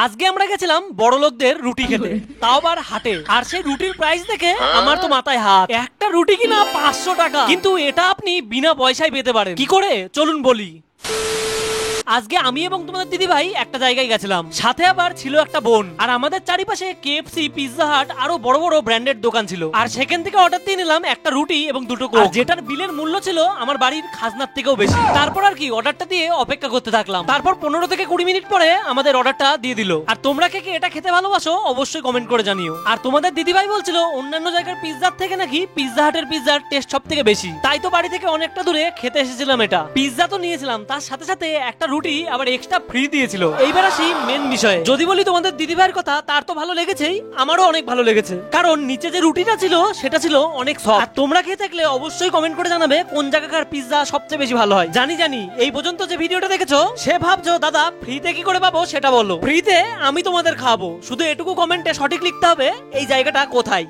আজকে আমরা গেছিলাম বড় লোকদের রুটি খেতে, তাও আবার হাটে। আর সেই রুটির প্রাইস দেখে আমার তো মাথায় হাত। একটা রুটি কিনা 500 টাকা, কিন্তু এটা আপনি বিনা পয়সায় পেতে পারেন। কি করে চলুন বলি। আজকে আমি এবং তোমাদের দিদি ভাই একটা জায়গায় গেছিলাম, সাথে আবার ছিল একটা বোন। আর আমাদের চারিপাশে কেএফসি, পিৎজা হাট আরো বড় বড় ব্র্যান্ডেড দোকান ছিল। আর সেখান থেকে অর্ডার দিয়ে নিলাম একটা রুটি এবং দুটো কোক, যেটার বিলের মূল্য ছিল আমার বাড়ির খাজনার থেকেও বেশি। তারপর আর কি অর্ডারটা দিয়ে অপেক্ষা করতে থাকলাম। তারপর 15 থেকে 20 মিনিট পরে আমাদের অর্ডারটা দিয়ে দিল। আর তোমরা কে কে এটা খেতে ভালোবাসো অবশ্যই কমেন্ট করে জানিও। আর তোমাদের দিদি ভাই বলছিল অন্যান্য জায়গার পিৎজার থেকে নাকি পিৎজা হাটের পিৎজার টেস্ট সব থেকে বেশি। তাই তো বাড়ি থেকে অনেকটা দূরে খেতে এসেছিলাম। এটা পিৎজা তো নিয়েছিলাম, তার সাথে সাথে একটা রুটি আবার এক্সট্রা ফ্রি দিয়েছিল। এইবার আসি মেন বিষয়ে। যদি বলি তোমাদের দিদি ভাইয়ের কথা, তার তো ভালো লেগেছেই, আমারও অনেক ভালো লেগেছে। কারণ নিচে যে রুটিটা ছিল সেটা ছিল অনেক সফট। আর তোমরা খেয়ে থাকলে অবশ্যই কমেন্ট করে জানাবে কোন জায়গাকার পিৎজা সবচেয়ে বেশি ভালো হয়। জানি এই পর্যন্ত যে ভিডিওটা দেখেছো সে ভাবছো দাদা ফ্রিতে কি করে পাবো সেটা বলো। ফ্রিতে আমি তোমাদের খাওয়াবো, শুধু এটুকু কমেন্টে সঠিক লিখতে হবে এই জায়গাটা কোথায়।